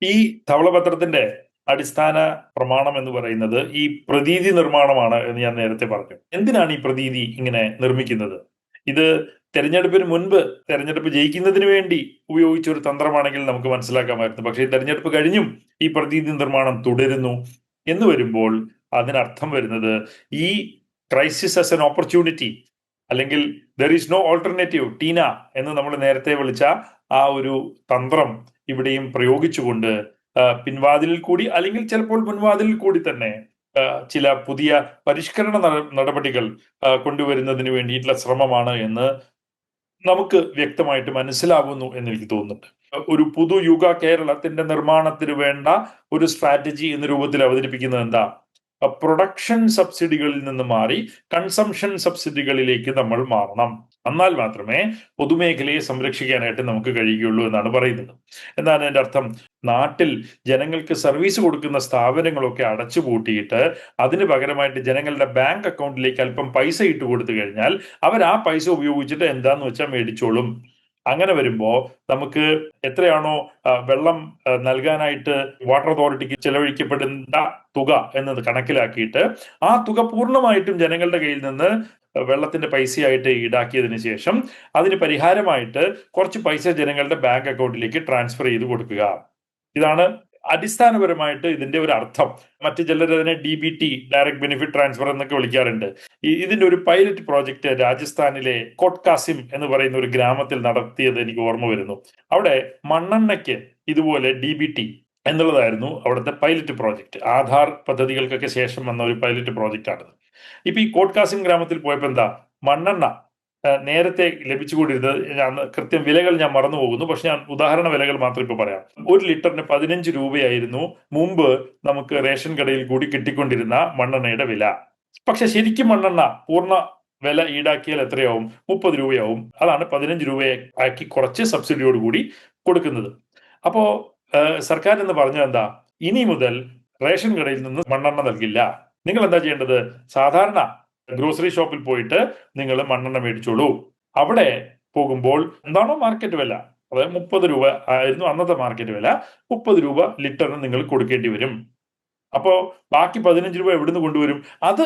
ഈ ധവളപത്രത്തിന്റെ അടിസ്ഥാന പ്രമാണം എന്ന് പറയുന്നത് ഈ പ്രതീതി നിർമ്മാണമാണ് എന്ന് ഞാൻ നേരത്തെ പറഞ്ഞു. എന്തിനാണ് ഈ പ്രതീതി ഇങ്ങനെ നിർമ്മിക്കുന്നത്? ഇത് തെരഞ്ഞെടുപ്പിന് മുൻപ് തെരഞ്ഞെടുപ്പ് ജയിക്കുന്നതിന് വേണ്ടി ഉപയോഗിച്ച ഒരു തന്ത്രമാണെങ്കിൽ നമുക്ക് മനസ്സിലാക്കാമായിരുന്നു. പക്ഷേ ഈ തെരഞ്ഞെടുപ്പ് കഴിഞ്ഞും ഈ പ്രതീതി നിർമ്മാണം തുടരുന്നു എന്ന് വരുമ്പോൾ അതിനർത്ഥം വരുന്നത് ഈ ക്രൈസിസ് ആസ് എൻ ഓപ്പർച്യൂണിറ്റി, അല്ലെങ്കിൽ there is no alternative, TINA എന്ന് നമ്മൾ നേരത്തെ വിളിച്ച ആ ഒരു തന്ത്രം ഇവിടെയും പ്രയോഗിച്ചുകൊണ്ട് പിൻവാതിലിൽ കൂടി അല്ലെങ്കിൽ ചിലപ്പോൾ മുൻവാതിലിൽ കൂടി തന്നെ ചില പുതിയ പരിഷ്കരണ നടപടികൾ കൊണ്ടുവരുന്നതിന് വേണ്ടിയിട്ടുള്ള ശ്രമമാണ് എന്ന് നമുക്ക് വ്യക്തമായിട്ട് മനസ്സിലാകുന്നു എന്ന് എനിക്ക് തോന്നുന്നുണ്ട്. ഒരു പുതുയുഗ കേരളത്തിന്റെ നിർമ്മാണത്തിന് വേണ്ട ഒരു സ്ട്രാറ്റജി എന്ന രൂപത്തിൽ അവതരിപ്പിക്കുന്നത് എന്താ? പ്രൊഡക്ഷൻ സബ്സിഡികളിൽ നിന്ന് മാറി കൺസംഷൻ സബ്സിഡികളിലേക്ക് നമ്മൾ മാറണം. എന്നാൽ മാത്രമേ പൊതുമേഖലയെ സംരക്ഷിക്കാനായിട്ട് നമുക്ക് കഴിയുകയുള്ളൂ എന്നാണ് പറയുന്നത്. എന്താണ് അതിന്റെ അർത്ഥം? നാട്ടിൽ ജനങ്ങൾക്ക് സർവീസ് കൊടുക്കുന്ന സ്ഥാപനങ്ങളൊക്കെ അടച്ചുപൂട്ടിയിട്ട് അതിന് പകരമായിട്ട് ജനങ്ങളുടെ ബാങ്ക് അക്കൗണ്ടിലേക്ക് അല്പം പൈസ ഇട്ട് കൊടുത്തു കഴിഞ്ഞാൽ അവർ ആ പൈസ ഉപയോഗിച്ചിട്ട് എന്താന്ന് വെച്ചാൽ മേടിച്ചോളും. അങ്ങനെ വരുമ്പോ നമുക്ക് എത്രയാണോ വെള്ളം നൽകാനായിട്ട് വാട്ടർ അതോറിറ്റിക്ക് ചെലവഴിക്കപ്പെടുന്ന തുക എന്നത് കണക്കിലാക്കിയിട്ട് ആ തുക പൂർണ്ണമായിട്ടും ജനങ്ങളുടെ കയ്യിൽ നിന്ന് വെള്ളത്തിന്റെ പൈസയായിട്ട് ഈടാക്കിയതിന് ശേഷം അതിന് പരിഹാരമായിട്ട് കുറച്ച് പൈസ ജനങ്ങളുടെ ബാങ്ക് അക്കൗണ്ടിലേക്ക് ട്രാൻസ്ഫർ ചെയ്ത് കൊടുക്കുക. ഇതാണ് അടിസ്ഥാനപരമായിട്ട് ഇതിന്റെ ഒരു അർത്ഥം. മറ്റു ചിലർ അതിനെ DBT, ഡയറക്ട് ബെനിഫിറ്റ് ട്രാൻസ്ഫർ എന്നൊക്കെ വിളിക്കാറുണ്ട്. ഇതിന്റെ ഒരു പൈലറ്റ് പ്രോജക്റ്റ് രാജസ്ഥാനിലെ കോട്ട്കാസിം എന്ന് പറയുന്ന ഒരു ഗ്രാമത്തിൽ നടത്തിയത് എനിക്ക് ഓർമ്മ വരുന്നു. അവിടെ മണ്ണെണ്ണയ്ക്ക് ഇതുപോലെ DBT എന്നുള്ളതായിരുന്നു അവിടുത്തെ പൈലറ്റ് പ്രോജക്റ്റ്. ആധാർ പദ്ധതികൾക്കൊക്കെ ശേഷം വന്ന ഒരു പൈലറ്റ് പ്രോജക്റ്റ് ആണിത്. ഇപ്പൊ ഈ കോട്ട്കാസിം ഗ്രാമത്തിൽ പോയപ്പോ എന്താ, മണ്ണെണ്ണ നേരത്തെ ലഭിച്ചുകൊണ്ടിരുന്നത്, കൃത്യം വിലകൾ ഞാൻ മറന്നു പോകുന്നു, പക്ഷെ ഞാൻ ഉദാഹരണ വിലകൾ മാത്രം ഇപ്പൊ പറയാം. 1 ലിറ്ററിന് 15 രൂപയായിരുന്നു മുമ്പ് നമുക്ക് റേഷൻ കടയിൽ കൂടി കിട്ടിക്കൊണ്ടിരുന്ന മണ്ണെണ്ണയുടെ വില. പക്ഷെ ശരിക്കും മണ്ണെണ്ണ പൂർണ്ണ വില ഈടാക്കിയാൽ എത്രയാവും? 30 രൂപയാവും. അതാണ് 15 രൂപയാക്കി കുറച്ച് സബ്സിഡിയോട് കൂടി കൊടുക്കുന്നത്. അപ്പോ സർക്കാർ എന്ന് പറഞ്ഞത് എന്താ? ഇനി മുതൽ റേഷൻ കടയിൽ നിന്ന് മണ്ണെണ്ണ നൽകില്ല. നിങ്ങൾ എന്താ ചെയ്യേണ്ടത്? സാധാരണ ഗ്രോസറി ഷോപ്പിൽ പോയിട്ട് നിങ്ങൾ മണ്ണെണ്ണ മേടിച്ചോളൂ. അവിടെ പോകുമ്പോൾ എന്താണോ മാർക്കറ്റ് വില, അതായത് 30 രൂപ ആയിരുന്നു അന്നത്തെ മാർക്കറ്റ് വില, 30 രൂപ ലിറ്ററിന് നിങ്ങൾ കൊടുക്കേണ്ടി വരും. അപ്പോ ബാക്കി 15 രൂപ എവിടുന്ന് കൊണ്ടുവരും? അത്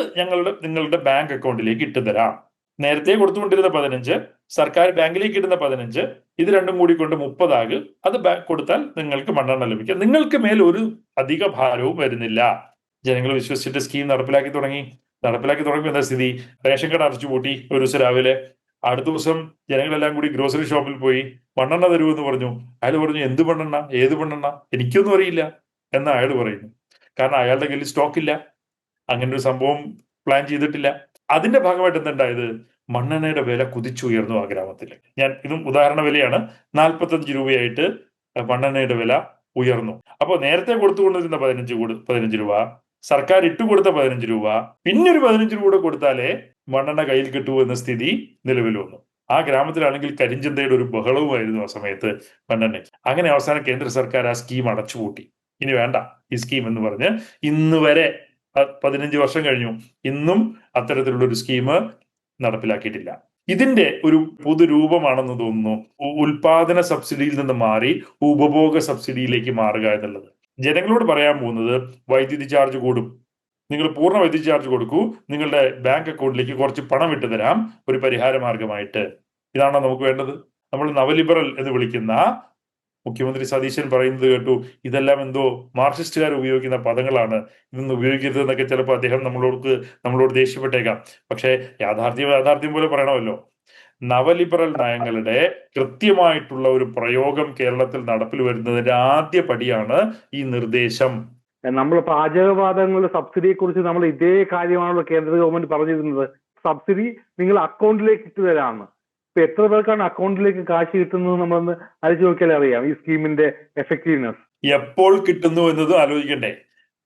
നിങ്ങളുടെ ബാങ്ക് അക്കൗണ്ടിലേക്ക് ഇട്ട് തരാം. നേരത്തെ കൊടുത്തുകൊണ്ടിരുന്ന 15, സർക്കാർ ബാങ്കിലേക്ക് ഇടുന്ന 15, ഇത് രണ്ടും കൂടി കൊണ്ട് 30 ആകും. അത് കൊടുത്താൽ നിങ്ങൾക്ക് മണ്ണെണ്ണ ലഭിക്കും. നിങ്ങൾക്ക് മേൽ ഒരു അധിക ഭാരവും വരുന്നില്ല. ജനങ്ങൾ വിശ്വസിച്ചിട്ട് സ്കീം നടപ്പിലാക്കി തുടങ്ങിയപ്പോൾ എന്താ സ്ഥിതി? റേഷൻ കട അടച്ചുപൂട്ടി ഒരു ദിവസം രാവിലെ. അടുത്ത ദിവസം ജനങ്ങളെല്ലാം കൂടി ഗ്രോസറി ഷോപ്പിൽ പോയി മണ്ണെണ്ണ തരുമെന്ന് പറഞ്ഞു. അയാൾ പറഞ്ഞു, എന്ത് മണ്ണെണ്ണ, ഏത് മണ്ണെണ്ണ, എനിക്കൊന്നും അറിയില്ല എന്ന് അയാൾ പറയുന്നു. കാരണം അയാളുടെ കയ്യിൽ സ്റ്റോക്ക് ഇല്ല, അങ്ങനെ ഒരു സംഭവം പ്ലാൻ ചെയ്തിട്ടില്ല. അതിന്റെ ഭാഗമായിട്ട് എന്തുണ്ടായത്? മണ്ണെണ്ണയുടെ വില കുതിച്ചുയർന്നു ആ ഗ്രാമത്തിൽ. ഇതും ഉദാഹരണ വിലയാണ്. 45 രൂപയായിട്ട് മണ്ണെണ്ണയുടെ വില ഉയർന്നു. അപ്പോൾ നേരത്തെ കൊടുത്തുകൊണ്ടിരുന്ന 15 രൂപ, സർക്കാർ ഇട്ടുകൊടുത്ത 15 രൂപ, പിന്നെ ഒരു 15 രൂപ കൊടുത്താലേ മണ്ണെണ്ണ കയ്യിൽ കിട്ടൂ എന്ന സ്ഥിതി നിലവിൽ വന്നു. ആ ഗ്രാമത്തിലാണെങ്കിൽ കരിഞ്ചന്തയുടെ ഒരു ബഹളവുമായിരുന്നു ആ സമയത്ത് മണ്ണെണ്ണ. അങ്ങനെ അവസാനം കേന്ദ്ര സർക്കാർ ആ സ്കീം അടച്ചുപൂട്ടി. ഇനി വേണ്ട ഈ സ്കീം എന്ന് പറഞ്ഞ് ഇന്ന് വരെ 15 വർഷം കഴിഞ്ഞു, ഇന്നും അത്തരത്തിലുള്ള ഒരു സ്കീം നടപ്പിലാക്കിയിട്ടില്ല. ഇതിന്റെ ഒരു പൊതുരൂപമാണെന്ന് തോന്നുന്നു ഉൽപാദന സബ്സിഡിയിൽ നിന്ന് മാറി ഉപഭോഗ സബ്സിഡിയിലേക്ക് മാറുക എന്നുള്ളത്. ജനങ്ങളോട് പറയാൻ പോകുന്നത് വൈദ്യുതി ചാർജ് കൂടും, നിങ്ങൾ പൂർണ്ണ വൈദ്യുതി ചാർജ് കൊടുക്കൂ, നിങ്ങളുടെ ബാങ്ക് അക്കൗണ്ടിലേക്ക് കുറച്ച് പണം ഇട്ട് തരാം ഒരു പരിഹാര മാർഗമായിട്ട്. ഇതാണോ നമുക്ക് വേണ്ടത്? നമ്മൾ നവലിബറൽ എന്ന് വിളിക്കുന്ന മുഖ്യമന്ത്രി സതീശൻ പറയുന്നത് കേട്ടു, ഇതെല്ലാം എന്തോ മാർക്സിസ്റ്റുകാർ ഉപയോഗിക്കുന്ന പദങ്ങളാണ്, ഇതൊന്നും ഉപയോഗിക്കരുത് എന്നൊക്കെ ചിലപ്പോൾ അദ്ദേഹം നമ്മളോട് ദേഷ്യപ്പെട്ടേക്കാം. പക്ഷേ യാഥാർത്ഥ്യം പോലെ പറയണമല്ലോ. നവലിബറൽ നയങ്ങളുടെ കൃത്യമായിട്ടുള്ള ഒരു പ്രയോഗം കേരളത്തിൽ നടപ്പിൽ വരുന്നതിന്റെ ആദ്യ പടിയാണ് ഈ നിർദ്ദേശം. നമ്മൾ പാചകവാതകങ്ങളുടെ സബ്സിഡിയെ കുറിച്ച് നമ്മൾ ഇതേ കാര്യമാണല്ലോ കേന്ദ്ര ഗവൺമെന്റ് പറഞ്ഞിരുന്നത്. സബ്സിഡി നിങ്ങൾ അക്കൗണ്ടിലേക്ക് ഇട്ട് തരാമെന്ന്. ഇപ്പൊ എത്ര പേർക്കാണ് അക്കൗണ്ടിലേക്ക് കാശ് കിട്ടുന്നത് നമ്മളൊന്ന് ആലോചിച്ച് നോക്കിയാൽ അറിയാം ഈ സ്കീമിന്റെ എഫക്റ്റീവ്നെസ്. എപ്പോൾ കിട്ടുന്നു എന്നതും ആലോചിക്കണ്ടേ?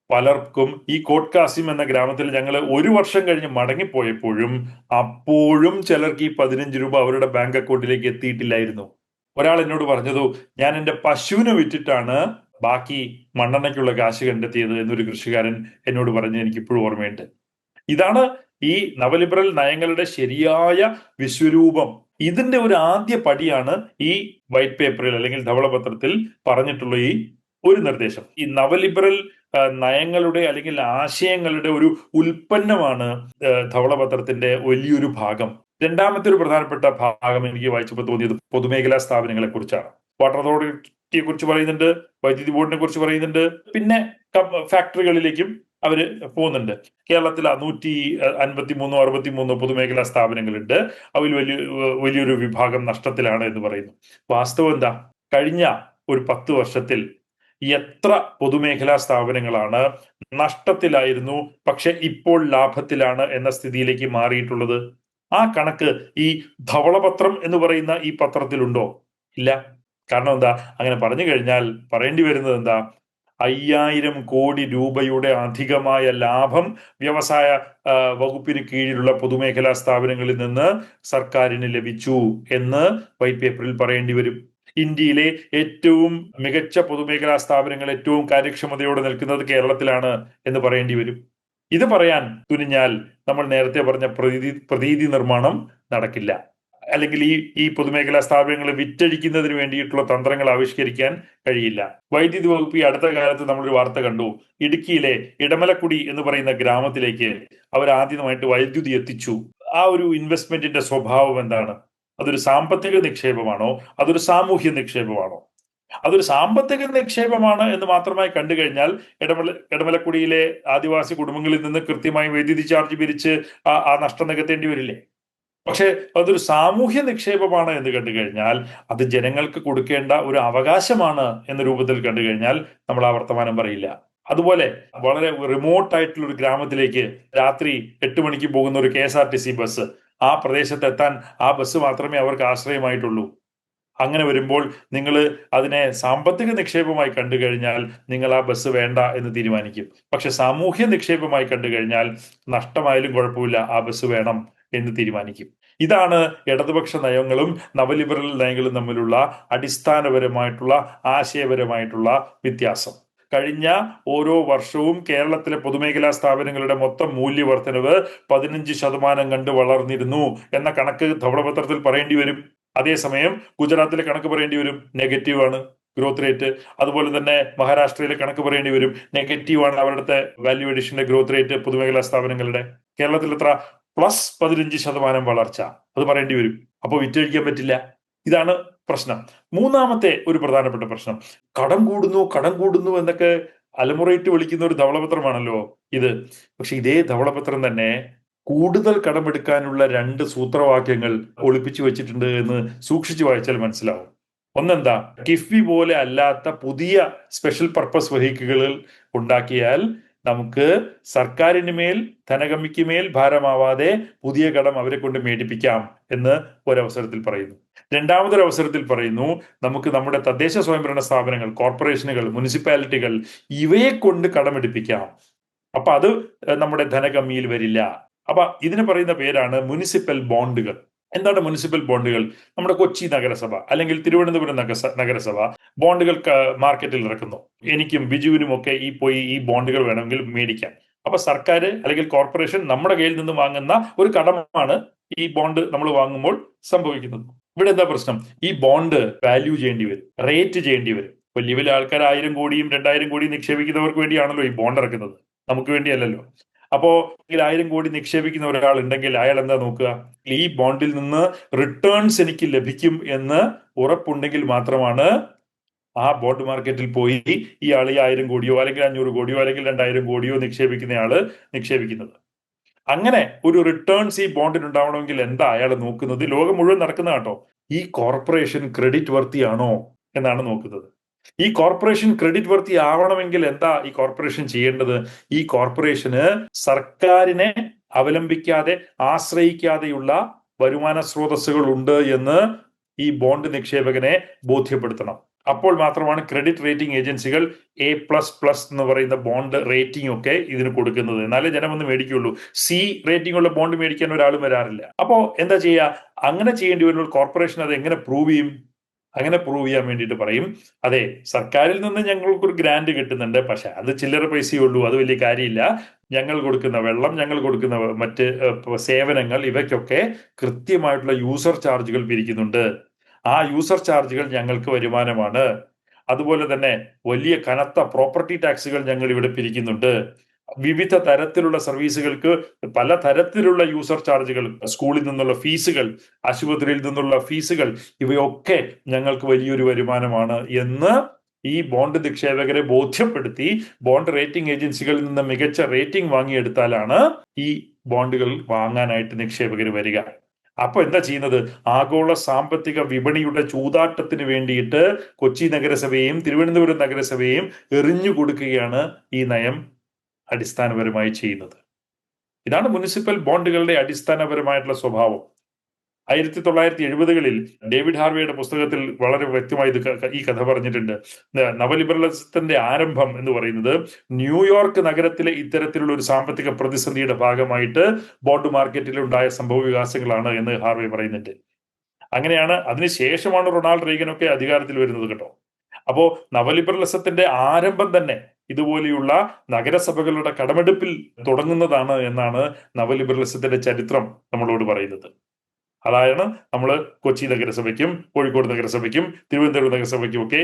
പലർക്കും ഈ കോട്ട്കാസിം എന്ന ഗ്രാമത്തിൽ ഞങ്ങൾ 1 വർഷം കഴിഞ്ഞ് മടങ്ങിപ്പോയപ്പോഴും അപ്പോഴും ചിലർക്ക് ഈ 15 രൂപ അവരുടെ ബാങ്ക് അക്കൗണ്ടിലേക്ക് എത്തിയിട്ടില്ലായിരുന്നു. ഒരാൾ എന്നോട് പറഞ്ഞതു, ഞാൻ എന്റെ പശുവിനെ വിറ്റിട്ടാണ് ബാക്കി മണ്ണെണ്ണയ്ക്കുള്ള കാശ് കണ്ടെത്തിയത് എന്നൊരു കൃഷിക്കാരൻ എന്നോട് പറഞ്ഞ് എനിക്ക് ഇപ്പോഴും ഓർമ്മയുണ്ട്. ഇതാണ് ഈ നവലിബറൽ നയങ്ങളുടെ ശരിയായ വിശ്വരൂപം. ഇതിന്റെ ഒരു ആദ്യ പടിയാണ് ഈ വൈറ്റ് പേപ്പറിൽ അല്ലെങ്കിൽ ധവളപത്രത്തിൽ പറഞ്ഞിട്ടുള്ള ഈ ഒരു നിർദ്ദേശം. ഈ നവലിബറൽ നയങ്ങളുടെ അല്ലെങ്കിൽ ആശയങ്ങളുടെ ഒരു ഉൽപ്പന്നമാണ് ധവളപത്രത്തിന്റെ വലിയൊരു ഭാഗം. രണ്ടാമത്തെ ഒരു പ്രധാനപ്പെട്ട ഭാഗം എനിക്ക് വായിച്ചപ്പോൾ തോന്നിയത് പൊതുമേഖലാ സ്ഥാപനങ്ങളെ കുറിച്ചാണ്. വാട്ടർ അതോറിറ്റിയെ കുറിച്ച് പറയുന്നുണ്ട്, വൈദ്യുതി ബോർഡിനെ കുറിച്ച് പറയുന്നുണ്ട്, പിന്നെ ഫാക്ടറികളിലേക്കും അവര് പോകുന്നുണ്ട്. കേരളത്തിൽ 153 പൊതുമേഖലാ സ്ഥാപനങ്ങളുണ്ട്. അതിൽ വലിയൊരു വിഭാഗം നഷ്ടത്തിലാണ് എന്ന് പറയുന്നു. വാസ്തവം എന്താ? കഴിഞ്ഞ ഒരു 10 വർഷത്തിൽ എത്ര പൊതുമേഖലാ സ്ഥാപനങ്ങളാണ് നഷ്ടത്തിലായിരുന്നു പക്ഷെ ഇപ്പോൾ ലാഭത്തിലാണ് എന്ന സ്ഥിതിയിലേക്ക് മാറിയിട്ടുള്ളത്? ആ കണക്ക് ഈ ധവളപത്രം എന്ന് പറയുന്ന ഈ പത്രത്തിലുണ്ടോ? ഇല്ല. കാരണം എന്താ? അങ്ങനെ പറഞ്ഞു കഴിഞ്ഞാൽ പറയേണ്ടി വരുന്നത് എന്താ? 5000 കോടി രൂപയുടെ അധികമായ ലാഭം വ്യവസായ വകുപ്പിന് കീഴിലുള്ള പൊതുമേഖലാ സ്ഥാപനങ്ങളിൽ നിന്ന് സർക്കാരിന് ലഭിച്ചു എന്ന് വൈറ്റ് പേപ്പറിൽ പറയേണ്ടി വരും. ഇന്ത്യയിലെ ഏറ്റവും മികച്ച പൊതുമേഖലാ സ്ഥാപനങ്ങൾ ഏറ്റവും കാര്യക്ഷമതയോടെ നിൽക്കുന്നത് കേരളത്തിലാണ് എന്ന് പറയേണ്ടി വരും. ഇത് പറയാൻ തുനിഞ്ഞാൽ നമ്മൾ നേരത്തെ പറഞ്ഞ പ്രതീതി നിർമ്മാണം നടക്കില്ല. അല്ലെങ്കിൽ ഈ പൊതുമേഖലാ സ്ഥാപനങ്ങളെ വിറ്റഴിക്കുന്നതിന് വേണ്ടിയിട്ടുള്ള തന്ത്രങ്ങൾ ആവിഷ്കരിക്കാൻ കഴിയില്ല. വൈദ്യുതി വകുപ്പ് ഈ അടുത്ത കാലത്ത് നമ്മളൊരു വാർത്ത കണ്ടു. ഇടുക്കിയിലെ ഇടമലക്കുടി എന്ന് പറയുന്ന ഗ്രാമത്തിലേക്ക് അവർ ആദ്യമായിട്ട് വൈദ്യുതി എത്തിച്ചു. ആ ഒരു ഇൻവെസ്റ്റ്മെന്റിന്റെ സ്വഭാവം എന്താണ്? അതൊരു സാമ്പത്തിക നിക്ഷേപമാണോ? അതൊരു സാമൂഹ്യ നിക്ഷേപമാണോ? അതൊരു സാമ്പത്തിക നിക്ഷേപമാണ് എന്ന് മാത്രമായി കണ്ടു കഴിഞ്ഞാൽ ഇടമലക്കുടിയിലെ ആദിവാസി കുടുംബങ്ങളിൽ നിന്ന് കൃത്യമായി വൈദ്യുതി ചാർജ് പിരിച്ച് ആ നഷ്ടം നികത്തേണ്ടി വരില്ലേ? പക്ഷെ അതൊരു സാമൂഹ്യ നിക്ഷേപമാണ് എന്ന് കണ്ടു കഴിഞ്ഞാൽ, അത് ജനങ്ങൾക്ക് കൊടുക്കേണ്ട ഒരു അവകാശമാണ് എന്ന രൂപത്തിൽ കണ്ടു കഴിഞ്ഞാൽ നമ്മൾ ആ വർത്തമാനം പറയില്ല. അതുപോലെ വളരെ റിമോട്ട് ആയിട്ടുള്ള ഒരു ഗ്രാമത്തിലേക്ക് രാത്രി 8 മണിക്ക് പോകുന്ന ഒരു KSRTC ബസ്, ആ പ്രദേശത്ത് എത്താൻ ആ ബസ് മാത്രമേ അവർക്ക് ആശ്രയമായിട്ടുള്ളൂ. അങ്ങനെ വരുമ്പോൾ നിങ്ങൾ അതിനെ സാമ്പത്തിക നിക്ഷേപമായി കണ്ടു കഴിഞ്ഞാൽ നിങ്ങൾ ആ ബസ് വേണ്ട എന്ന് തീരുമാനിക്കും. പക്ഷെ സാമൂഹ്യ നിക്ഷേപമായി കണ്ടു കഴിഞ്ഞാൽ നഷ്ടമായാലും കുഴപ്പമില്ല, ആ ബസ് വേണം എന്ന് തീരുമാനിക്കും. ഇതാണ് ഇടതുപക്ഷ നയങ്ങളും നവലിബറൽ നയങ്ങളും തമ്മിലുള്ള അടിസ്ഥാനപരമായിട്ടുള്ള ആശയപരമായിട്ടുള്ള വ്യത്യാസം. കഴിഞ്ഞ ഓരോ വർഷവും കേരളത്തിലെ പൊതുമേഖലാ സ്ഥാപനങ്ങളുടെ മൊത്തം മൂല്യവർദ്ധനവ് 15% കണ്ട് വളർന്നിരുന്നു എന്ന കണക്ക് ധവളപത്രത്തിൽ പറയേണ്ടി വരും. അതേസമയം ഗുജറാത്തിലെ കണക്ക് പറയേണ്ടി വരും, നെഗറ്റീവ് ആണ് ഗ്രോത്ത് റേറ്റ്. അതുപോലെ തന്നെ മഹാരാഷ്ട്രയിലെ കണക്ക് പറയേണ്ടി വരും, നെഗറ്റീവ് ആണ് അവരുടെ വാല്യൂ അഡീഷന്റെ ഗ്രോത്ത് റേറ്റ് പൊതുമേഖലാ സ്ഥാപനങ്ങളുടെ. കേരളത്തിൽ എത്ര? +15% വളർച്ച, അത് പറയേണ്ടി വരും. അപ്പോൾ വിറ്റഴിക്കാൻ പറ്റില്ല. ഇതാണ് പ്രശ്നം. മൂന്നാമത്തെ ഒരു പ്രധാനപ്പെട്ട പ്രശ്നം, കടം കൂടുന്നു എന്നൊക്കെ അലമുറയിട്ട് വിളിക്കുന്ന ഒരു ധവളപത്രമാണല്ലോ ഇത്. പക്ഷെ ഇതേ ധവളപത്രം തന്നെ കൂടുതൽ കടമെടുക്കാനുള്ള 2 സൂത്രവാക്യങ്ങൾ ഒളിപ്പിച്ചു വെച്ചിട്ടുണ്ട് എന്ന് സൂക്ഷിച്ചു വായിച്ചാൽ മനസ്സിലാവും. ഒന്നെന്താ? കിഫ്ബി പോലെ അല്ലാത്ത പുതിയ സ്പെഷ്യൽ പർപ്പസ് വെഹിക്കിളുകൾ ഉണ്ടാക്കിയാൽ നമുക്ക് സർക്കാരിന് മേൽ, ധനകമ്മിക്ക് മേൽ ഭാരമാവാതെ പുതിയ കടം അവരെ കൊണ്ട് മേടിപ്പിക്കാം എന്ന് ഒരവസരത്തിൽ പറയുന്നു. രണ്ടാമതൊരവസരത്തിൽ പറയുന്നു, നമുക്ക് നമ്മുടെ തദ്ദേശ സ്വയംഭരണ സ്ഥാപനങ്ങൾ, കോർപ്പറേഷനുകൾ, മുനിസിപ്പാലിറ്റികൾ ഇവയെ കൊണ്ട് കടമെടുപ്പിക്കാം. അപ്പൊ അത് നമ്മുടെ ധനകമ്മിയിൽ വരില്ല. അപ്പൊ ഇതിന് പറയുന്ന പേരാണ് മുനിസിപ്പൽ ബോണ്ടുകൾ. എന്താണ് മുനിസിപ്പൽ ബോണ്ടുകൾ? നമ്മുടെ കൊച്ചി നഗരസഭ അല്ലെങ്കിൽ തിരുവനന്തപുരം നഗരസഭ ബോണ്ടുകൾ മാർക്കറ്റിൽ ഇറക്കുന്നു. എനിക്കും ബിജുവിനും ഒക്കെ ഈ ബോണ്ടുകൾ വേണമെങ്കിൽ മേടിക്കാം. അപ്പൊ സർക്കാർ അല്ലെങ്കിൽ കോർപ്പറേഷൻ നമ്മുടെ കയ്യിൽ നിന്ന് വാങ്ങുന്ന ഒരു കടമാണ് ഈ ബോണ്ട് നമ്മൾ വാങ്ങുമ്പോൾ സംഭവിക്കുന്നത്. ഇവിടെ എന്താ പ്രശ്നം? ഈ ബോണ്ട് വാല്യൂ ചെയ്യേണ്ടി വരും, റേറ്റ് ചെയ്യേണ്ടി വരും. വലിയ വലിയ ആൾക്കാർ 1000 കോടിയും 2000 കോടിയും നിക്ഷേപിക്കുന്നവർക്ക് വേണ്ടിയാണല്ലോ ഈ ബോണ്ട് ഇറക്കുന്നത്, നമുക്ക് വേണ്ടിയല്ലല്ലോ. അപ്പോ 1000 കോടി നിക്ഷേപിക്കുന്ന ഒരാൾ ഉണ്ടെങ്കിൽ അയാൾ എന്താ നോക്കുക? ഈ ബോണ്ടിൽ നിന്ന് റിട്ടേൺസ് എനിക്ക് ലഭിക്കും എന്ന് ഉറപ്പുണ്ടെങ്കിൽ മാത്രമാണ് ആ ബോണ്ട് മാർക്കറ്റിൽ പോയി ഈ ആൾ 1000 കോടിയോ അല്ലെങ്കിൽ 500 കോടിയോ അല്ലെങ്കിൽ 2000 കോടിയോ നിക്ഷേപിക്കുന്നയാള് നിക്ഷേപിക്കുന്നത്. അങ്ങനെ ഒരു റിട്ടേൺസ് ഈ ബോണ്ടിന് ഉണ്ടാവണമെങ്കിൽ എന്താ അയാൾ നോക്കുന്നത്? ലോകം മുഴുവൻ നടക്കുന്ന കേട്ടോ, ഈ കോർപ്പറേഷൻ ക്രെഡിറ്റ് വർത്തിയാണോ എന്നാണ് നോക്കുന്നത്. ഈ കോർപ്പറേഷൻ ക്രെഡിറ്റ് വർത്തി ആവണമെങ്കിൽ എന്താ ഈ കോർപ്പറേഷൻ ചെയ്യേണ്ടത്? ഈ കോർപ്പറേഷന് സർക്കാരിനെ അവലംബിക്കാതെ, ആശ്രയിക്കാതെയുള്ള വരുമാന സ്രോതസ്സുകൾ ഉണ്ട് എന്ന് ഈ ബോണ്ട് നിക്ഷേപകനെ ബോധ്യപ്പെടുത്തണം. അപ്പോൾ മാത്രമാണ് ക്രെഡിറ്റ് റേറ്റിംഗ് ഏജൻസികൾ A++ എന്ന് പറയുന്ന ബോണ്ട് റേറ്റിംഗ് ഒക്കെ ഇതിന് കൊടുക്കുന്നത്. എന്നാലേ ജനം ഒന്ന് മേടിക്കുള്ളൂ. C റേറ്റിംഗ് ഉള്ള ബോണ്ട് മേടിക്കാൻ ഒരാളും വരാറില്ല. അപ്പോ എന്താ ചെയ്യുക? അങ്ങനെ ചെയ്യേണ്ടി വരുമ്പോൾ കോർപ്പറേഷൻ അത് എങ്ങനെ പ്രൂവ് ചെയ്യും? അങ്ങനെ പ്രൂവ് ചെയ്യാൻ വേണ്ടിയിട്ട് പറയും, അതെ, സർക്കാരിൽ നിന്ന് ഞങ്ങൾക്കൊരു ഗ്രാന്റ് കിട്ടുന്നുണ്ട്, പക്ഷെ അത് ചില്ലറ പൈസയേ ഉള്ളൂ, അത് വലിയ കാര്യമില്ല. ഞങ്ങൾ കൊടുക്കുന്ന വെള്ളം, ഞങ്ങൾ കൊടുക്കുന്ന മറ്റ് സേവനങ്ങൾ, ഇവയ്ക്കൊക്കെ കൃത്യമായിട്ടുള്ള യൂസർ ചാർജുകൾ പിരിക്കുന്നുണ്ട്. ആ യൂസർ ചാർജുകൾ ഞങ്ങൾക്ക് വരുമാനമാണ്. അതുപോലെ തന്നെ വലിയ കനത്ത പ്രോപ്പർട്ടി ടാക്സുകൾ ഞങ്ങൾ ഇവിടെ പിരിക്കുന്നുണ്ട്. വിവിധ തരത്തിലുള്ള സർവീസുകൾക്ക് പല തരത്തിലുള്ള യൂസർ ചാർജുകൾ, സ്കൂളിൽ നിന്നുള്ള ഫീസുകൾ, ആശുപത്രിയിൽ നിന്നുള്ള ഫീസുകൾ, ഇവയൊക്കെ ഞങ്ങൾക്ക് വലിയൊരു വരുമാനമാണ് എന്ന് ഈ ബോണ്ട് നിക്ഷേപകരെ ബോധ്യപ്പെടുത്തി ബോണ്ട് റേറ്റിംഗ് ഏജൻസികളിൽ നിന്ന് മികച്ച റേറ്റിംഗ് വാങ്ങിയെടുത്താലാണ് ഈ ബോണ്ടുകൾ വാങ്ങാനായിട്ട് നിക്ഷേപകർ വരിക. അപ്പൊ എന്താ ചെയ്യുന്നത്? ആഗോള സാമ്പത്തിക വിപണിയുടെ ചൂതാട്ടത്തിന് വേണ്ടിയിട്ട് കൊച്ചി നഗരസഭയെയും തിരുവനന്തപുരം നഗരസഭയെയും എറിഞ്ഞു കൊടുക്കുകയാണ് ഈ നയം അടിസ്ഥാനപരമായി ചെയ്യുന്നത്. ഇതാണ് മുനിസിപ്പൽ ബോണ്ടുകളുടെ അടിസ്ഥാനപരമായിട്ടുള്ള സ്വഭാവം. 1970-കളിൽ ഡേവിഡ് ഹാർവേയുടെ പുസ്തകത്തിൽ വളരെ വ്യക്തമായി ഈ കഥ പറഞ്ഞിട്ടുണ്ട്. നവലിബറലിസത്തിന്റെ ആരംഭം എന്ന് പറയുന്നത് ന്യൂയോർക്ക് നഗരത്തിലെ ഇത്തരത്തിലുള്ള ഒരു സാമ്പത്തിക പ്രതിസന്ധിയുടെ ഭാഗമായിട്ട് ബോണ്ട് മാർക്കറ്റിൽ ഉണ്ടായ സംഭവ വികാസങ്ങളാണ് എന്ന് ഹാർവേ പറയുന്നുണ്ട്. അങ്ങനെയാണ്, അതിനുശേഷമാണ് റൊണാൾഡ് റീഗനൊക്കെ അധികാരത്തിൽ വരുന്നത് കേട്ടോ. അപ്പോ നവലിബറലിസത്തിന്റെ ആരംഭം തന്നെ ഇതുപോലെയുള്ള നഗരസഭകളുടെ കടമെടുപ്പിൽ തുടങ്ങുന്നതാണ് എന്നാണ് നവലിബറലിസത്തിന്റെ ചരിത്രം നമ്മളോട് പറയുന്നത്. അതാണ് നമ്മൾ കൊച്ചി നഗരസഭയ്ക്കും കോഴിക്കോട് നഗരസഭയ്ക്കും തിരുവനന്തപുരം നഗരസഭയ്ക്കും ഒക്കെ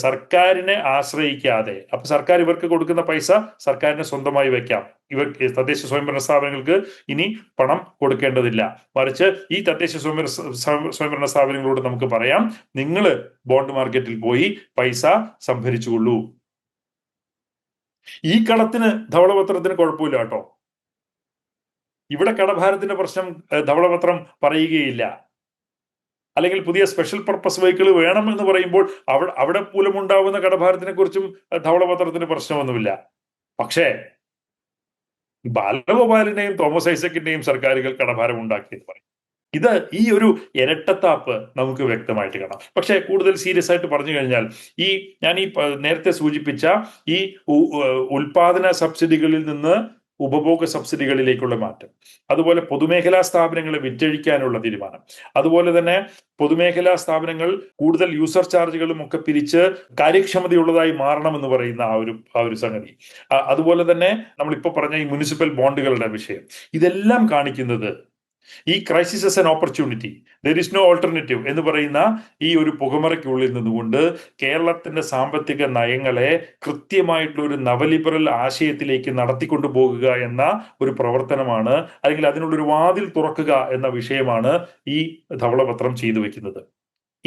സർക്കാരിനെ ആശ്രയിക്കാതെ, അപ്പൊ സർക്കാർ ഇവർക്ക് കൊടുക്കുന്ന പൈസ സർക്കാരിന് സ്വന്തമായി വെക്കാം. ഇവർ തദ്ദേശ സ്വയംഭരണ സ്ഥാപനങ്ങൾക്ക് ഇനി പണം കൊടുക്കേണ്ടതില്ല. മറിച്ച് ഈ തദ്ദേശ സ്വയംഭരണ സ്ഥാപനങ്ങളോട് നമുക്ക് പറയാം, നിങ്ങൾ ബോണ്ട് മാർക്കറ്റിൽ പോയി പൈസ സംഭരിച്ചുകൊള്ളൂ. ഈ കളത്തിന് ധവളപത്രത്തിന് കുഴപ്പമില്ല കേട്ടോ. ഇവിടെ കടഭാരത്തിന്റെ പ്രശ്നം ധവളപത്രം പറയുകയില്ല. അല്ലെങ്കിൽ പുതിയ സ്പെഷ്യൽ പർപ്പസ് വെഹിക്കിൾ വേണം എന്ന് പറയുമ്പോൾ അവിടെ മൂലമുണ്ടാവുന്ന കടഭാരത്തിനെ കുറിച്ചും ധവളപത്രത്തിന് പ്രശ്നമൊന്നുമില്ല. പക്ഷേ ബാലഗോപാലിന്റെയും തോമസ് ഐസക്കിന്റെയും സർക്കാരുകൾ കടഭാരം ഉണ്ടാക്കിയെന്ന് പറയും. ഇത് ഈ ഒരു ഇരട്ടത്താപ്പ് നമുക്ക് വ്യക്തമായിട്ട് കാണാം. പക്ഷേ കൂടുതൽ സീരിയസ് ആയിട്ട് പറഞ്ഞു കഴിഞ്ഞാൽ, ഞാൻ നേരത്തെ സൂചിപ്പിച്ച ഈ ഉൽപാദന സബ്സിഡികളിൽ നിന്ന് ഉപഭോഗ സബ്സിഡികളിലേക്കുള്ള മാറ്റം, അതുപോലെ പൊതുമേഖലാ സ്ഥാപനങ്ങളെ വിറ്റഴിക്കാനുള്ള തീരുമാനം, അതുപോലെ തന്നെ പൊതുമേഖലാ സ്ഥാപനങ്ങൾ കൂടുതൽ യൂസർ ചാർജുകളും ഒക്കെ പിരിച്ച് കാര്യക്ഷമതയുള്ളതായി മാറണമെന്ന് പറയുന്ന ആ ഒരു സംഗതി, അതുപോലെ തന്നെ നമ്മളിപ്പോ പറഞ്ഞ ഈ മുനിസിപ്പൽ ബോണ്ടുകളുടെ വിഷയം, ഇതെല്ലാം കാണിക്കുന്നത് ഈ crisis as an opportunity, there is no alternative എന്ന് പറയുന്ന ഈ ഒരു പുകമറയ്ക്കുള്ളിൽ നിന്നുകൊണ്ട് കേരളത്തിന്റെ സാമ്പത്തിക നയങ്ങളെ കൃത്യമായിട്ടുള്ള ഒരു നവലിബറൽ ആശയത്തിലേക്ക് നടത്തിക്കൊണ്ടു പോകുക എന്ന ഒരു പ്രവർത്തനമാണ്, അല്ലെങ്കിൽ അതിനുള്ളൊരു വാതിൽ തുറക്കുക എന്ന വിഷയമാണ് ഈ ധവളപത്രം ചെയ്തു വെക്കുന്നത്.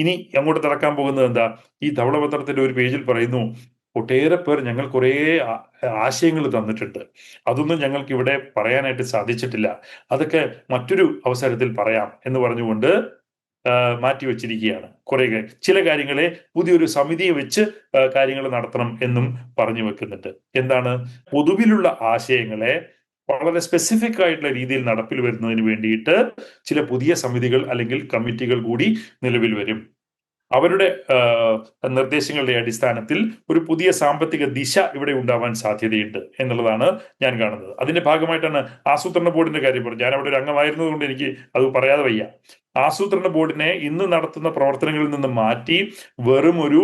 ഇനി അങ്ങോട്ട് നടക്കാൻ പോകുന്നത് എന്താ? ഈ ധവളപത്രത്തിന്റെ ഒരു പേജിൽ പറയുന്നു, ഒട്ടേറെ പേർ ഞങ്ങൾ കുറേ ആശയങ്ങൾ തന്നിട്ടുണ്ട്, അതൊന്നും ഞങ്ങൾക്ക് ഇവിടെ പറയാനായിട്ട് സാധിച്ചിട്ടില്ല, അതൊക്കെ മറ്റൊരു അവസരത്തിൽ പറയാം എന്ന് പറഞ്ഞുകൊണ്ട് മാറ്റിവെച്ചിരിക്കുകയാണ്. ചില കാര്യങ്ങളെ പുതിയൊരു സമിതിയെ വെച്ച് കാര്യങ്ങൾ നടത്തണം എന്നും പറഞ്ഞു വെക്കുന്നുണ്ട്. എന്താണ്? പൊതുവിലുള്ള ആശയങ്ങളെ വളരെ സ്പെസിഫിക് ആയിട്ടുള്ള രീതിയിൽ നടപ്പിൽ വരുന്നതിന് വേണ്ടിയിട്ട് ചില പുതിയ സമിതികൾ അല്ലെങ്കിൽ കമ്മിറ്റികൾ കൂടി നിലവിൽ വരും. അവരുടെ നിർദ്ദേശങ്ങളുടെ അടിസ്ഥാനത്തിൽ ഒരു പുതിയ സാമ്പത്തിക ദിശ ഇവിടെ ഉണ്ടാവാൻ സാധ്യതയുണ്ട് എന്നുള്ളതാണ് ഞാൻ കാണുന്നത്. അതിന്റെ ഭാഗമായിട്ടാണ് ആസൂത്രണ ബോർഡിന്റെ കാര്യം പറഞ്ഞത്. ഞാൻ അവിടെ ഒരു അംഗമായിരുന്നത് കൊണ്ട് എനിക്ക് അത് പറയാതെ വയ്യ. ആസൂത്രണ ബോർഡിനെ ഇന്ന് നടത്തുന്ന പ്രവർത്തനങ്ങളിൽ നിന്ന് മാറ്റി വെറും ഒരു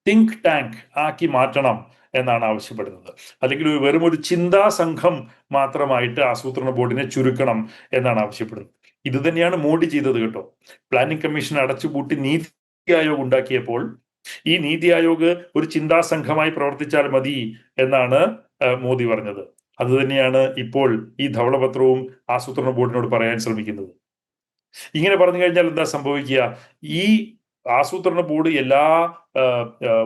തിങ്ക് ടാങ്ക് ആക്കി മാറ്റണം എന്നാണ് ആവശ്യപ്പെടുന്നത്. അല്ലെങ്കിൽ വെറും ഒരു ചിന്താ സംഘം മാത്രമായിട്ട് ആസൂത്രണ ബോർഡിനെ ചുരുക്കണം എന്നാണ് ആവശ്യപ്പെടുന്നത്. ഇത് തന്നെയാണ് മോഡി ചെയ്തത് കേട്ടോ. പ്ലാനിംഗ് കമ്മീഷൻ അടച്ചുപൂട്ടി നീതി ആയോഗ് ഉണ്ടാക്കിയപ്പോൾ ഈ നീതി ആയോഗ് ഒരു ചിന്താ സംഘമായി പ്രവർത്തിച്ചാൽ മതി എന്നാണ് മോദി പറഞ്ഞത്. അത് തന്നെയാണ് ഇപ്പോൾ ഈ ധവളപത്രവും ആസൂത്രണ ബോർഡിനോട് പറയാൻ ശ്രമിക്കുന്നത്. ഇങ്ങനെ പറഞ്ഞു കഴിഞ്ഞാൽ എന്താ സംഭവിക്കുക? ഈ ആസൂത്രണ ബോർഡ് എല്ലാ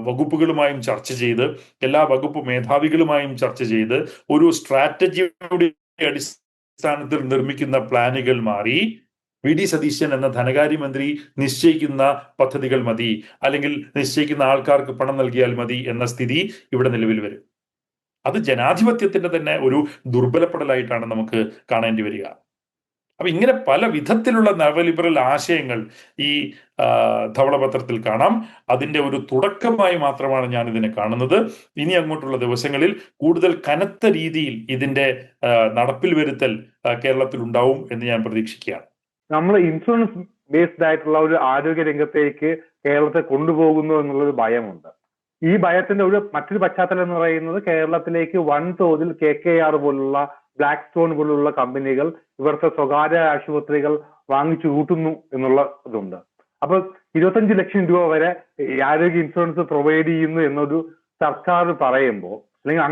വകുപ്പുകളുമായും ചർച്ച ചെയ്ത്, എല്ലാ വകുപ്പ് മേധാവികളുമായും ചർച്ച ചെയ്ത് ഒരു സ്ട്രാറ്റജിയുടെ അടിസ്ഥാനത്തിൽ നിർമ്മിക്കുന്ന പ്ലാനുകൾ മാറി വി ഡി സതീശൻ എന്ന ധനകാര്യമന്ത്രി നിശ്ചയിക്കുന്ന പദ്ധതികൾ മതി, അല്ലെങ്കിൽ നിശ്ചയിക്കുന്ന ആൾക്കാർക്ക് പണം നൽകിയാൽ മതി എന്ന സ്ഥിതി ഇവിടെ നിലവിൽ വരും. അത് ജനാധിപത്യത്തിന്റെ തന്നെ ഒരു ദുർബലപ്പെടലായിട്ടാണ് നമുക്ക് കാണേണ്ടി വരിക. അപ്പൊ ഇങ്ങനെ പല വിധത്തിലുള്ള നവലിബറൽ ആശയങ്ങൾ ഈ ധവളപത്രത്തിൽ കാണാം. അതിന്റെ ഒരു തുടക്കമായി മാത്രമാണ് ഞാൻ ഇതിനെ കാണുന്നത്. ഇനി അങ്ങോട്ടുള്ള ദിവസങ്ങളിൽ കൂടുതൽ കനത്ത രീതിയിൽ ഇതിന്റെ നടപ്പിൽ വരുത്തൽ കേരളത്തിൽ ഉണ്ടാവും എന്ന് ഞാൻ പ്രതീക്ഷിക്കുകയാണ്. നമ്മൾ ഇൻഷുറൻസ് ബേസ്ഡ് ആയിട്ടുള്ള ഒരു ആരോഗ്യ രംഗത്തേക്ക് കേരളത്തെ കൊണ്ടുപോകുന്നു എന്നുള്ളൊരു ഭയമുണ്ട്. ഈ ഭയത്തിന്റെ മറ്റൊരു പശ്ചാത്തലം എന്ന് പറയുന്നത്, കേരളത്തിലേക്ക് വൻതോതിൽ KKR പോലുള്ള ബ്ലാക്ക് സ്റ്റോൺ പോലുള്ള കമ്പനികൾ ഇവിടുത്തെ സ്വകാര്യ ആശുപത്രികൾ വാങ്ങിച്ചു കൂട്ടുന്നു എന്നുള്ള ഇതുണ്ട്. അപ്പൊ 25 ലക്ഷം രൂപ വരെ ഈ ആരോഗ്യ ഇൻഷുറൻസ് പ്രൊവൈഡ് ചെയ്യുന്നു എന്നൊരു സർക്കാർ പറയുമ്പോൾ, അല്ലെങ്കിൽ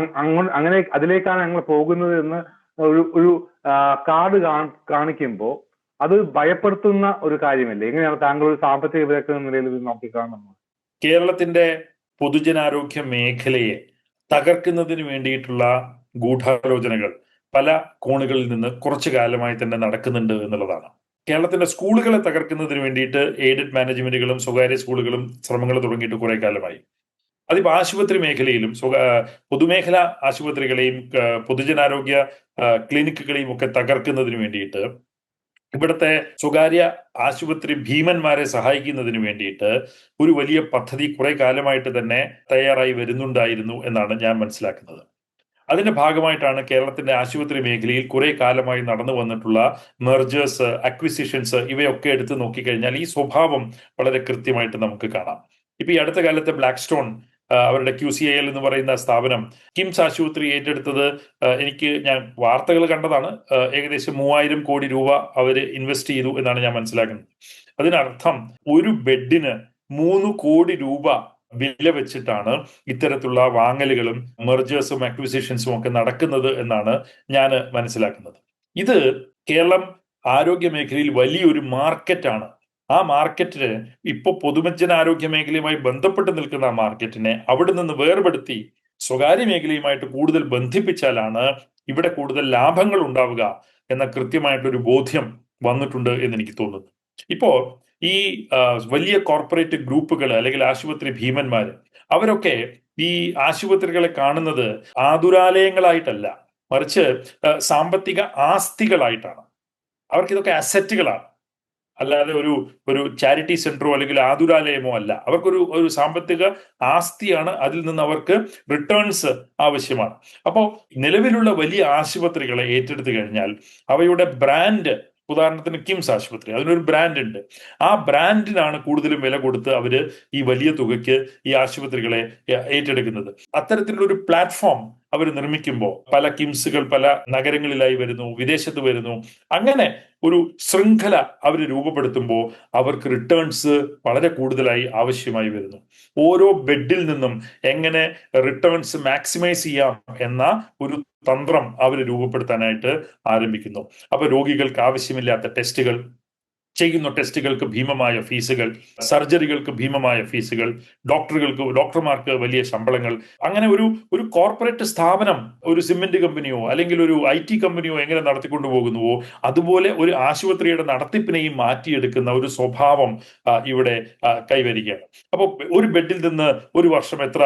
അങ്ങനെ അതിലേക്കാണ് ഞങ്ങൾ പോകുന്നത് എന്ന് ഒരു കാർഡ് കാണിക്കുമ്പോൾ അത് ഭയപ്പെടുത്തുന്ന ഒരു കാര്യമല്ലേ? എങ്ങനെയാണ് താങ്കൾ ഒരു സാമ്പത്തിക വിദഗ്ധൻ എന്ന നിലയിൽ ഇത് നോക്കിക്കാണുന്നത്? കേരളത്തിന്റെ പൊതുജനാരോഗ്യ മേഖലയെ തകർക്കുന്നതിന് വേണ്ടിയിട്ടുള്ള ഗൂഢാലോചനകൾ പല കോണുകളിൽ നിന്ന് കുറച്ചു കാലമായി തന്നെ നടക്കുന്നുണ്ട് എന്നുള്ളതാണ്. കേരളത്തിന്റെ സ്കൂളുകളെ തകർക്കുന്നതിന് വേണ്ടിയിട്ട് എയ്ഡഡ് മാനേജ്മെന്റുകളും സ്വകാര്യ സ്കൂളുകളും ശ്രമങ്ങൾ തുടങ്ങിയിട്ട് കുറെ കാലമായി. അതിപ്പോ ആശുപത്രി മേഖലയിലും പൊതുമേഖല ആശുപത്രികളെയും പൊതുജനാരോഗ്യ ക്ലിനിക്കുകളെയും ഒക്കെ തകർക്കുന്നതിന് വേണ്ടിയിട്ട് ഇവിടുത്തെ സ്വകാര്യ ആശുപത്രി ഭീമന്മാരെ സഹായിക്കുന്നതിന് വേണ്ടിയിട്ട് ഒരു വലിയ പദ്ധതി കുറെ കാലമായിട്ട് തന്നെ തയ്യാറായി വരുന്നുണ്ടായിരുന്നു എന്നാണ് ഞാൻ മനസ്സിലാക്കുന്നത്. അതിന്റെ ഭാഗമായിട്ടാണ് കേരളത്തിന്റെ ആശുപത്രി മേഖലയിൽ കുറെ കാലമായി നടന്നു വന്നിട്ടുള്ള മെർജേഴ്സ്, അക്വിസിഷൻസ് ഇവയൊക്കെ എടുത്ത് നോക്കിക്കഴിഞ്ഞാൽ ഈ സ്വഭാവം വളരെ കൃത്യമായിട്ട് നമുക്ക് കാണാം. ഇപ്പൊ ഈ അടുത്ത കാലത്ത് ബ്ലാക്ക് സ്റ്റോൺ അവരുടെ QCIL എന്ന് പറയുന്ന സ്ഥാപനം കിംസ് ആശുപത്രി ഏറ്റെടുത്തത് ഞാൻ വാർത്തകൾ കണ്ടതാണ്. ഏകദേശം 3000 കോടി രൂപ അവര് ഇൻവെസ്റ്റ് ചെയ്തു എന്നാണ് ഞാൻ മനസ്സിലാക്കുന്നത്. അതിനർത്ഥം ഒരു ബെഡിന് 3 കോടി രൂപ വില വെച്ചിട്ടാണ് ഇത്തരത്തിലുള്ള വാങ്ങലുകളും മെർജേഴ്സും അക്വിസിഷൻസും ഒക്കെ നടക്കുന്നത് എന്നാണ് ഞാൻ മനസ്സിലാക്കുന്നത്. ഇത് കേരളം ആരോഗ്യ മേഖലയിൽ വലിയൊരു മാർക്കറ്റാണ്. ആ മാർക്കറ്റിന് ഇപ്പൊ പൊതുജനാരോഗ്യ മേഖലയുമായി ബന്ധപ്പെട്ട് നിൽക്കുന്ന ആ മാർക്കറ്റിനെ അവിടെ നിന്ന് വേർപെടുത്തി സ്വകാര്യ മേഖലയുമായിട്ട് കൂടുതൽ ബന്ധിപ്പിച്ചാലാണ് ഇവിടെ കൂടുതൽ ലാഭങ്ങൾ ഉണ്ടാവുക എന്ന കൃത്യമായിട്ടൊരു ബോധ്യം വന്നിട്ടുണ്ട് എന്ന് എനിക്ക് തോന്നുന്നു. ഇപ്പോ ഈ വലിയ കോർപ്പറേറ്റ് ഗ്രൂപ്പുകൾ അല്ലെങ്കിൽ ആശുപത്രി ഭീമന്മാര് അവരൊക്കെ ഈ ആശുപത്രികളെ കാണുന്നത് ആതുരാലയങ്ങളായിട്ടല്ല, മറിച്ച് സാമ്പത്തിക ആസ്തികളായിട്ടാണ്. അവർക്കിതൊക്കെ അസറ്റുകളാണ്, അല്ലാതെ ഒരു ചാരിറ്റി സെന്ററോ അല്ലെങ്കിൽ ആതുരാലയമോ അല്ല. അവർക്കൊരു സാമ്പത്തിക ആസ്തിയാണ്. അതിൽ നിന്ന് അവർക്ക് റിട്ടേൺസ് ആവശ്യമാണ്. അപ്പോൾ നിലവിലുള്ള വലിയ ആശുപത്രികളെ ഏറ്റെടുത്തു കഴിഞ്ഞാൽ അവയുടെ ബ്രാൻഡ്, ഉദാഹരണത്തിന് കിംസ് ആശുപത്രി, അതിനൊരു ബ്രാൻഡ് ഉണ്ട്. ആ ബ്രാൻഡിനാണ് കൂടുതലും വില കൊടുത്ത് അവര് ഈ വലിയ തുകയ്ക്ക് ഈ ആശുപത്രികളെ ഏറ്റെടുക്കുന്നത്. അത്തരത്തിലുള്ള ഒരു പ്ലാറ്റ്ഫോം അവർ നിർമ്മിക്കുമ്പോൾ പല കിംസുകൾ പല നഗരങ്ങളിലായി വരുന്നു, വിദേശത്ത് വരുന്നു. അങ്ങനെ ഒരു ശൃംഖല അവർ രൂപപ്പെടുത്തുമ്പോൾ അവർക്ക് റിട്ടേൺസ് വളരെ കൂടുതലായി ആവശ്യമായി വരുന്നു. ഓരോ ബെഡിൽ നിന്നും എങ്ങനെ റിട്ടേൺസ് മാക്സിമൈസ് ചെയ്യാം എന്ന ഒരു തന്ത്രം അവർ രൂപപ്പെടുത്താനായിട്ട് ആരംഭിക്കുന്നു. അപ്പൊ രോഗികൾക്ക് ആവശ്യമില്ലാത്ത ടെസ്റ്റുകൾ, ചെയ്യുന്ന ടെസ്റ്റുകൾക്ക് ഭീമമായ ഫീസുകൾ, സർജറികൾക്ക് ഭീമമായ ഫീസുകൾ, ഡോക്ടർമാർക്ക് വലിയ ശമ്പളങ്ങൾ. അങ്ങനെ ഒരു കോർപ്പറേറ്റ് സ്ഥാപനം ഒരു സിമെന്റ് കമ്പനിയോ അല്ലെങ്കിൽ ഒരു IT കമ്പനിയോ എങ്ങനെ നടത്തിക്കൊണ്ടു പോകുന്നുവോ അതുപോലെ ഒരു ആശുപത്രിയുടെ നടത്തിപ്പിനെയും മാറ്റിയെടുക്കുന്ന ഒരു സ്വഭാവം ഇവിടെ കൈവരികയാണ്. അപ്പോൾ ഒരു ബെഡിൽ നിന്ന് ഒരു വർഷം എത്ര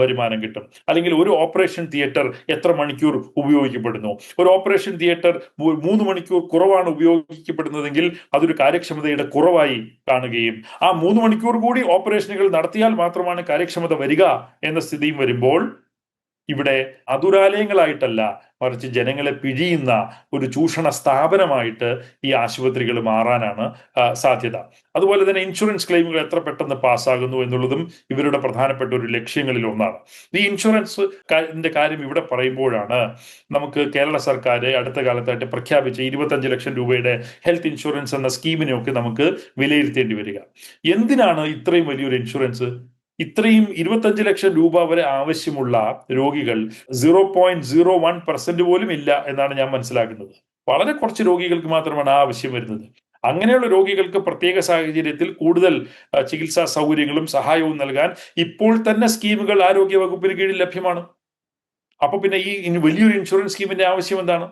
വരുമാനം കിട്ടും, അല്ലെങ്കിൽ ഒരു ഓപ്പറേഷൻ തിയേറ്റർ എത്ര മണിക്കൂർ ഉപയോഗിക്കപ്പെടുന്നു. ഒരു ഓപ്പറേഷൻ തിയേറ്റർ 3 മണിക്കൂർ കുറവാണ് ഉപയോഗിക്കപ്പെടുന്നതെങ്കിൽ അതൊരു കാര്യക്ഷമതയുടെ കുറവായി കാണുകയും ആ 3 മണിക്കൂർ കൂടി ഓപ്പറേഷനുകൾ നടത്തിയാൽ മാത്രമാണ് കാര്യക്ഷമത വരിക എന്ന സ്ഥിതിയും വരുമ്പോൾ ഇവിടെ അതുരാലയങ്ങളായിട്ടല്ല, മറിച്ച് ജനങ്ങളെ പിഴിയുന്ന ഒരു ചൂഷണ സ്ഥാപനമായിട്ട് ഈ ആശുപത്രികൾ മാറാനാണ് സാധ്യത. അതുപോലെ തന്നെ ഇൻഷുറൻസ് ക്ലെയിമുകൾ എത്ര പെട്ടെന്ന് പാസ്സാകുന്നു എന്നുള്ളതും ഇവരുടെ പ്രധാനപ്പെട്ട ഒരു ലക്ഷ്യങ്ങളിൽ ഒന്നാണ്. ഈ ഇൻഷുറൻസ് കാര്യം ഇവിടെ പറയുമ്പോഴാണ് നമുക്ക് കേരള സർക്കാർ അടുത്ത കാലത്തായിട്ട് പ്രഖ്യാപിച്ച 25 ലക്ഷം രൂപയുടെ ഹെൽത്ത് ഇൻഷുറൻസ് എന്ന സ്കീമിനെയൊക്കെ നമുക്ക് വിലയിരുത്തേണ്ടി വരിക. എന്തിനാണ് ഇത്രയും വലിയൊരു ഇൻഷുറൻസ്? ഇത്രയും 25 ലക്ഷം രൂപ വരെ ആവശ്യമുള്ള രോഗികൾ 0.01% പോലും ഇല്ല എന്നാണ് ഞാൻ മനസ്സിലാക്കുന്നത്. വളരെ കുറച്ച് രോഗികൾക്ക് മാത്രമാണ് ആ ആവശ്യം വരുന്നത്. അങ്ങനെയുള്ള രോഗികൾക്ക് പ്രത്യേക സാഹചര്യത്തിൽ കൂടുതൽ ചികിത്സാ സൗകര്യങ്ങളും സഹായവും നൽകാൻ ഇപ്പോൾ തന്നെ സ്കീമുകൾ ആരോഗ്യ വകുപ്പിന് കീഴിൽ ലഭ്യമാണ്. അപ്പൊ പിന്നെ ഈ വലിയൊരു ഇൻഷുറൻസ് സ്കീമിന്റെ ആവശ്യം എന്താണ്?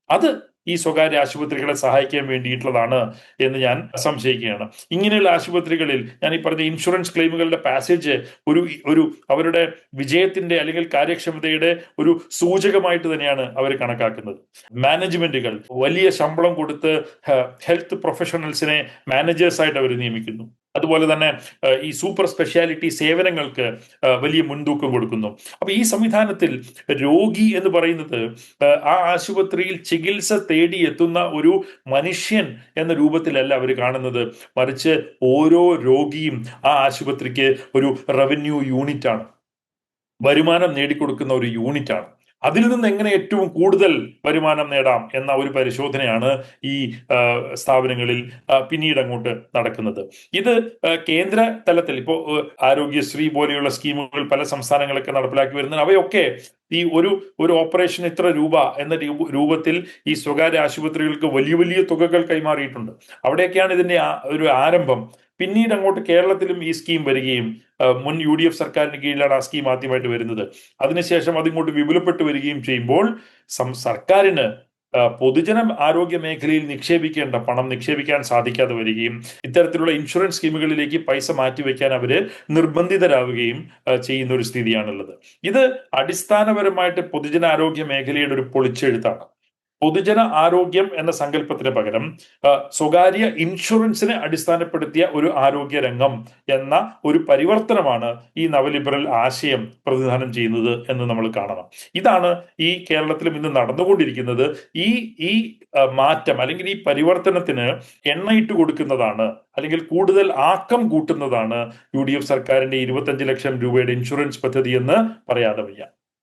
അത് ഈ സ്വകാര്യ ആശുപത്രികളെ സഹായിക്കാൻ വേണ്ടിയിട്ടുള്ളതാണ് എന്ന് ഞാൻ സംശയിക്കുകയാണ്. ഇങ്ങനെയുള്ള ആശുപത്രികളിൽ ഞാൻ ഈ പറഞ്ഞ ഇൻഷുറൻസ് ക്ലെയിമുകളുടെ പാസേജ് ഒരു അവരുടെ വിജയത്തിന്റെ അല്ലെങ്കിൽ കാര്യക്ഷമതയുടെ ഒരു സൂചകമായിട്ട് തന്നെയാണ് അവർ കണക്കാക്കുന്നത്. മാനേജ്മെന്റുകൾ വലിയ ശമ്പളം കൊടുത്ത് ഹെൽത്ത് പ്രൊഫഷണൽസിനെ മാനേജേഴ്സായിട്ട് അവർ നിയമിക്കുന്നു. അതുപോലെ തന്നെ ഈ സൂപ്പർ സ്പെഷ്യാലിറ്റി സേവനങ്ങൾക്ക് വലിയ മുൻതൂക്കം കൊടുക്കുന്നു. അപ്പൊ ഈ സംവിധാനത്തിൽ രോഗി എന്ന് പറയുന്നത് ആ ആശുപത്രിയിൽ ചികിത്സ തേടി എത്തുന്ന ഒരു മനുഷ്യൻ എന്ന രൂപത്തിലല്ല അവർ കാണുന്നത്, മറിച്ച് ഓരോ രോഗിയും ആ ആശുപത്രിക്ക് ഒരു റവന്യൂ യൂണിറ്റ് ആണ്, വരുമാനം നേടിക്കൊടുക്കുന്ന ഒരു യൂണിറ്റ് ആണ്. അതിൽ നിന്ന് എങ്ങനെ ഏറ്റവും കൂടുതൽ വരുമാനം നേടാം എന്ന ഒരു പരിശോധനയാണ് ഈ സ്ഥാപനങ്ങളിൽ പിന്നീട് അങ്ങോട്ട് നടക്കുന്നത്. ഇത് കേന്ദ്ര തലത്തിൽ ഇപ്പോൾ ആരോഗ്യശ്രീ പോലെയുള്ള സ്കീമുകൾ പല സംസ്ഥാനങ്ങളൊക്കെ നടപ്പിലാക്കി വരുന്നത്, അവയൊക്കെ ഈ ഒരു ഓപ്പറേഷൻ ഇത്ര രൂപ എന്ന രൂപത്തിൽ ഈ സ്വകാര്യ ആശുപത്രികൾക്ക് വലിയ വലിയ തുകകൾ കൈമാറിയിട്ടുണ്ട്. അവിടെയൊക്കെയാണ് ഇതിന്റെ ഒരു ആരംഭം. പിന്നീട് അങ്ങോട്ട് കേരളത്തിലും ഈ സ്കീം വരികയും മുൻ UDF സർക്കാരിന് കീഴിലാണ് ആ സ്കീം ആദ്യമായിട്ട് വരുന്നത്. അതിനുശേഷം അതിങ്ങോട്ട് വിപുലപ്പെട്ടു വരികയും ചെയ്യുമ്പോൾ സർക്കാരിന് പൊതുജന ആരോഗ്യ മേഖലയിൽ നിക്ഷേപിക്കേണ്ട പണം നിക്ഷേപിക്കാൻ സാധിക്കാതെ വരികയും ഇത്തരത്തിലുള്ള ഇൻഷുറൻസ് സ്കീമുകളിലേക്ക് പൈസ മാറ്റിവെക്കാൻ അവര് നിർബന്ധിതരാവുകയും ചെയ്യുന്ന ഒരു സ്ഥിതിയാണുള്ളത്. ഇത് അടിസ്ഥാനപരമായിട്ട് പൊതുജന ആരോഗ്യ മേഖലയുടെ ഒരു പൊളിച്ചെഴുത്താണ്. പൊതുജന ആരോഗ്യം എന്ന സങ്കല്പത്തിന് പകരം സ്വകാര്യ ഇൻഷുറൻസിനെ അടിസ്ഥാനപ്പെടുത്തിയ ഒരു ആരോഗ്യ രംഗം എന്ന ഒരു പരിവർത്തനമാണ് ഈ നവലിബറൽ ആശയം പ്രതിനിധാനം ചെയ്യുന്നത് എന്ന് നമ്മൾ കാണണം. ഇതാണ് ഈ കേരളത്തിലും ഇന്ന് നടന്നുകൊണ്ടിരിക്കുന്നത്. ഈ മാറ്റം അല്ലെങ്കിൽ ഈ പരിവർത്തനത്തിന് എണ്ണയിട്ട് കൊടുക്കുന്നതാണ്, അല്ലെങ്കിൽ കൂടുതൽ ആക്കം കൂട്ടുന്നതാണ് UDF സർക്കാരിന്റെ 25 ലക്ഷം രൂപയുടെ ഇൻഷുറൻസ് പദ്ധതി എന്ന് പറയാതെ വയ്യ.